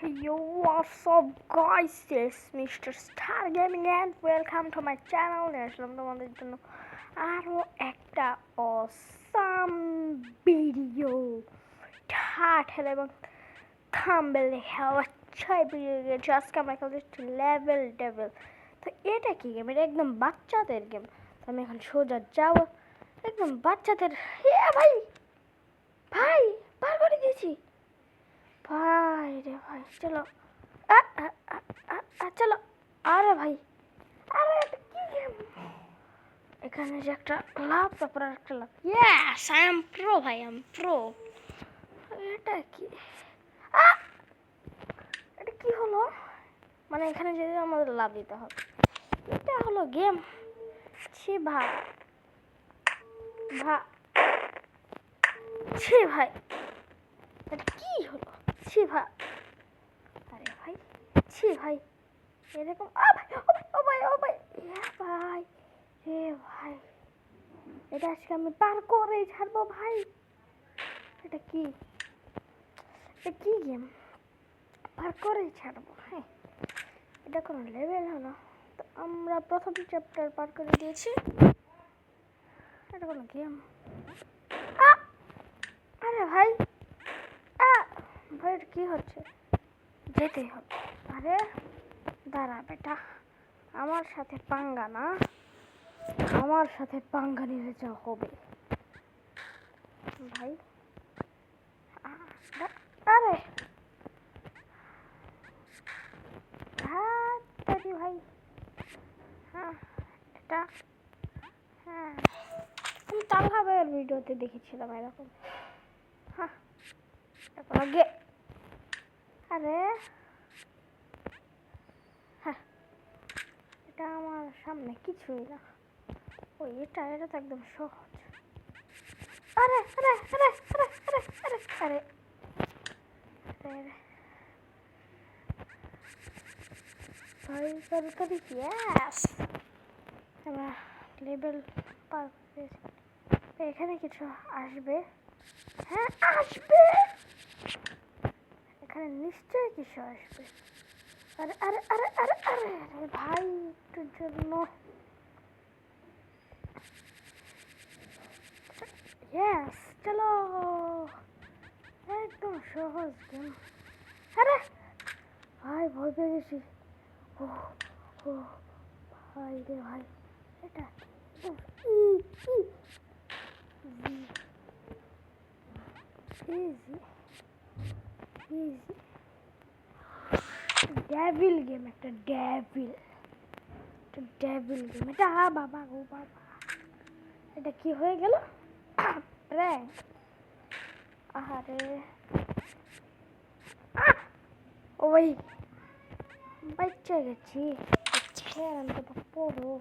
Yo, what's up guys? It's Mr. Star Gaming and welcome to my channel. আসলাম তোমাদের জন্য আরো একটা awesome video title এবং thumbnail দেখে অবশ্যই ভিডিও গেছে। আজকে আমরা খেলছি লেভেল ডেভিল। তো এটা কি গেম? এটা একদম বাচ্চাদের গেম। তো আমি এখন সোজা যাবো একদম বাচ্চাদের। ভাই ভাই পার করে দিয়েছি ভাই রে ভাই। চলো চলো। আরে ভাই আরে কি গেম? এখানে যে একটা লাভ তারপর একটা লাভ। ইয়েস আই এম প্রো ভাই, আই এম প্রো। এটা কি এটা কি হলো? মানে এখানে যদি আমাদের লাভ দিতে হবে, এটা হলো গেম? ছি ভাই ছি ভাই, এটা কি হলো? ছি ভাই, আরে ভাই ছি ভাই, এরকম ও ভাই ভাই রে ভাই, এটা আজকে আমি পার করে ছাড়বো ভাই। এটা কি গেম? পার করে ছাড়বো। হ্যাঁ, এটা কোনো লেভেল হলো? তো আমরা প্রথম চ্যাপ্টার পার করে দিয়েছি। এটা কোনো গেম? আরে ভাই ভাই এটা কি হচ্ছে? যেতেই হবে। আরে দাঁড়া বেটা, আমার সাথে পাঙ্গা না, আমার সাথে পাঙ্গা নিলে যা হবে ভাই। আরে ভাই হ্যাঁ, এটা হ্যাঁ আমি তালহা ভাইয়ের ভিডিওতে দেখেছিলাম এরকম। হ্যাঁ এখন আগে আরে হ্যাঁ, এটা আমার সামনে কিছুই না। ওই এটা তো একদম সহজ। আরে আরে আরে আরে আরে আরে আরে আরে ভাই তাড়াতাড়ি। ইয়েস, আমরা লেভেল পার করেছি। এখানে কিছু আসবে। হ্যাঁ আসবে, এখানে নিশ্চয়ই কিছু আসবে। আরে আরে আরে আরে আরে আরে ভাই একটুর জন্য। ইয়েস চলো, একদম সহজ গেম। আরে ভাই ভয় পেয়ে গেছি। ও ও ভাই রে ভাই, এটা ইজি ডেভিল গেম, একটা ডেভিল গেম এটা। বাবা গো বাবা, এটা কি হয়ে গেল? র্যাঙ্ক। আহারে ও ভাই বাচ্চা গেছি। পড়ো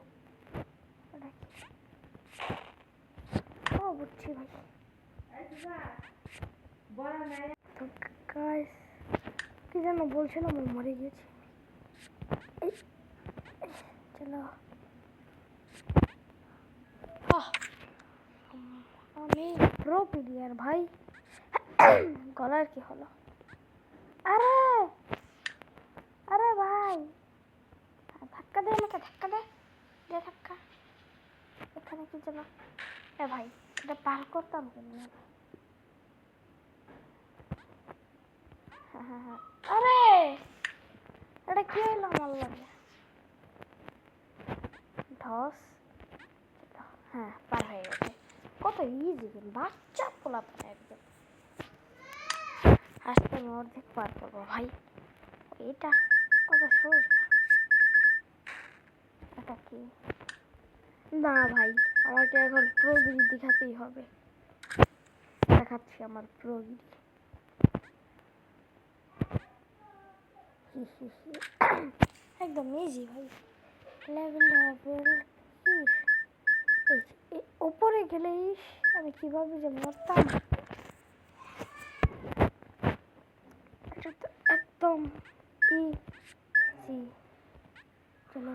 বুঝছি ভাই। তো গাইস কি যেন বলছিলাম, আমি মরে গেছি। চলো আমি প্রো প্লেয়ার ভাই। গলার কি হলো? আরে আরে ভাই ধাক্কা দে আমাকে, ধাক্কা দে ধাক্কা। এখানে কি যেন ভাই, এটা পার করতাম কেমন? আরে এটা কি হলো আমার লাগে? ধস। হ্যাঁ পার হয়ে গেছে। কত ইজি গেম, বাচ্চা পোলাপান একদম। আজকে আমি অর্ধেক পার করবো ভাই। এটা কত সহজ। এটা কি? না ভাই, আমাকে এখন প্রোগিরি দেখাতেই হবে। দেখাচ্ছি আমার প্রোগিরি। একদম ইজি ভাই। লেভেল উপরে গেলেই আমি কিভাবে যে মরতাম, এটা তো একদম ইজি। চলো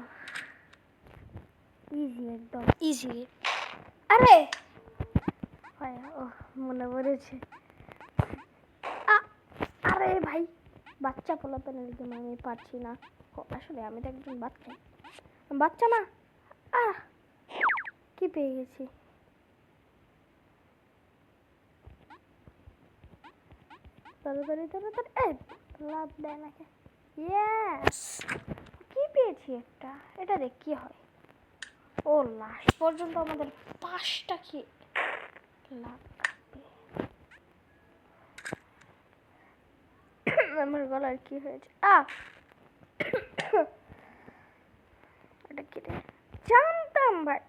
ইজি, একদম ইজি। আরে ভাই ও মনে পড়েছে। আরে ভাই বাচ্চা পোলাপেনের গেম আমি পারছি না। আসলে আমি তো একজন বাচ্চা, বাচ্চা না। আহ কি পেয়ে গেছি। তাড়াতাড়ি তাড়াতাড়ি, এই লাভ দেয় নাকি? ইয়েস, কি পেয়েছি একটা। এটা দেখ কি হয়। ও লাস্ট পর্যন্ত আমাদের 5টা কি লাগবে। আমার গলার কি হয়েছে? এটা কি রে? জানতাম ভাই।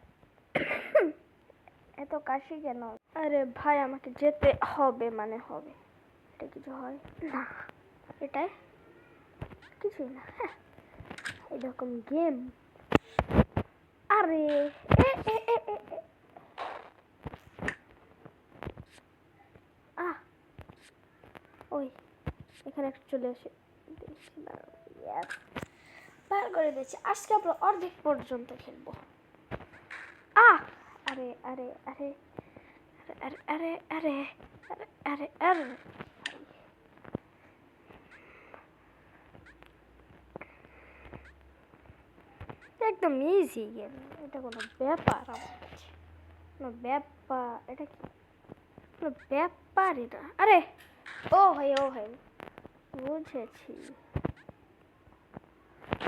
এত কাশি কেন? আরে ভাই আমাকে যেতে হবে, মানে হবে। এটা কিছু হয় না, এটাই কিছুই না। এরকম গেম। আরে এ এ এ এ এ। ওই এখানে একটা চলে আসে, বার করে দিয়েছি। আজকে আমরা অর্ধেক পর্যন্ত খেলবো। আরে আরে আরে আরে আরে আরে আরে আরে আরে একদম ইজি গেম, এটা কোনো ব্যাপার আমার কাছে, কোনো ব্যাপার। এটা কি কোনো ব্যাপারই না। আরে ও ভাই বুঝেছি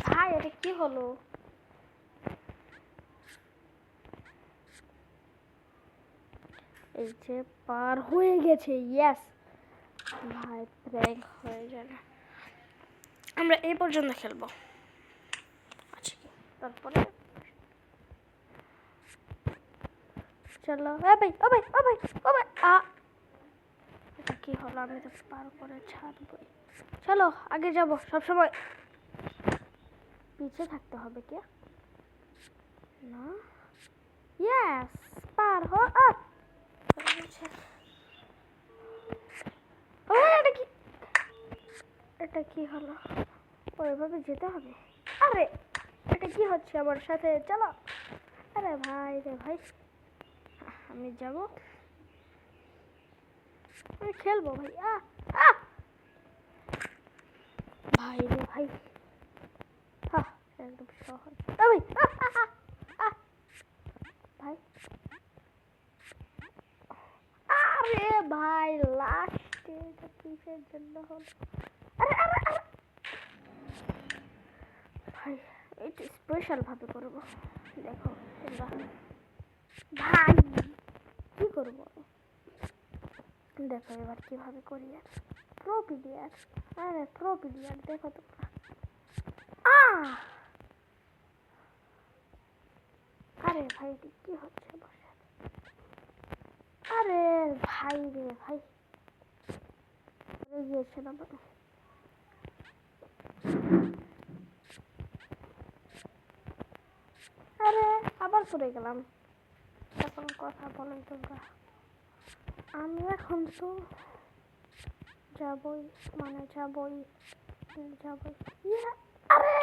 ভাই। এটা কি হলো? এই যে পার হয়ে গেছে। ইয়েস ভাই, প্র্যাঙ্ক হয়ে যাবে। আমরা এই পর্যন্ত খেলবো। আচ্ছা কি তারপরে চলো। ও ভাই ও ভাই ও ভাই ও ভাই। এটা কি হলো? আমি তো পার করে ছাড়বই। চলো আগে যাবো। সবসময় পিছে থাকতে হবে কি না? ইয়েস, পার হ। এটা কি, এটা কি হলো? ওইভাবে যেতে হবে। আরে এটা কি হচ্ছে আমার সাথে? চলো। আরে ভাই রে ভাই, আমি যাব, আমি খেলবো ভাই। ভাই রে ভাই, একদম সহজ ভাই। ভাই আরে ভাই লাস্টে এটা কিসের জন্য হলো? আরে আরে আরে ভাই, এটা স্পেশাল ভাবে করবো। দেখো তোমরা ভাই কি করবো। দেখো এবার কিভাবে করি। আর প্রো প্লেয়ার, আরে প্রো প্লেয়ার দেখো তোমরা। আরে ভাই কি হচ্ছে বসে? আরে ভাই রে ভাই, গিয়েছিলাম। আরে আবার পড়ে গেলাম। এখন কথা বলো তোমরা। আমি এখন তো যাবই, মানে যাবই। আরে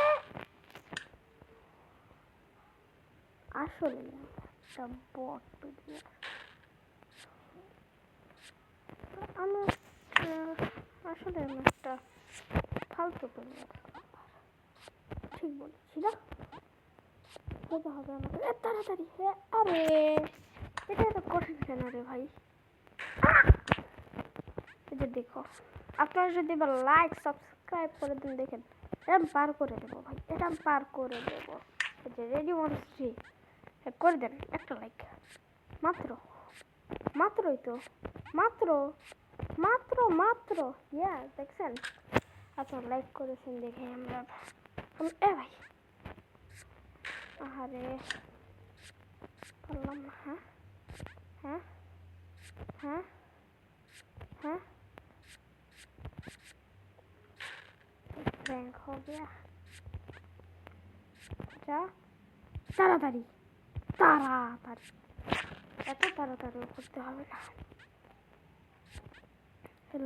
আসলে একটা বট প্লেয়ার। আমি আসলে আমি একটা ফালতু প্লেয়ার। ঠিক বলেছি না? যেতে হবে আমাকে তাড়াতাড়ি। আরে এটা এত কঠিন কেন রে ভাই? এই যে দেখো, আপনারা যদি এবার লাইক সাবস্ক্রাইব করে দেন, দেখেন এটা আমি পার করে দেবো ভাই, এটা আমি পার করে দেবো। এই যে রেডি 1 3 করে দেন একটা লাইক। মাত্রই তো, মাত্র মাত্র মাত্র ইয়া দেখছেন? আপনার লাইক করেছেন দেখে আমরা এ ভাই। আরে পারলাম না। হ্যাঁ হ্যাঁ হ্যাঁ প্র্যাঙ্ক हो गया। যা তাড়াতাড়ি তাড়াতাড়ি, এত তাড়াতাড়ি করতে হবে না।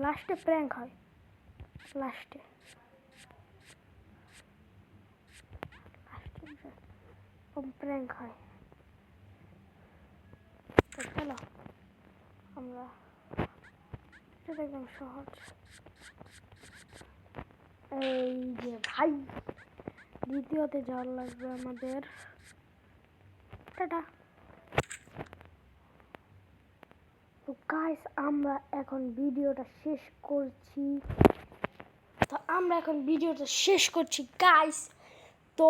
লাস্টে প্র্যাঙ্ক হয়, লাস্টে প্র্যাঙ্ক হয়। তো চলো আমরা, এটা একদম সহজ। এই যে ভাই দ্বিতীয়তে যাওয়ার লাগবে আমাদের। টাটা। তো গাইস আমরা এখন ভিডিওটা শেষ করছি গাইস। তো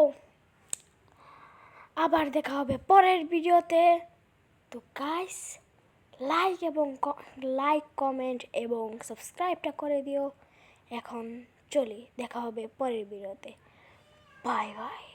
আবার দেখা হবে পরের ভিডিওতে। তো গাইস লাইক কমেন্ট এবং সাবস্ক্রাইবটা করে দিও। এখন চলি, দেখা হবে পরের ভিডিওতে। Bye bye.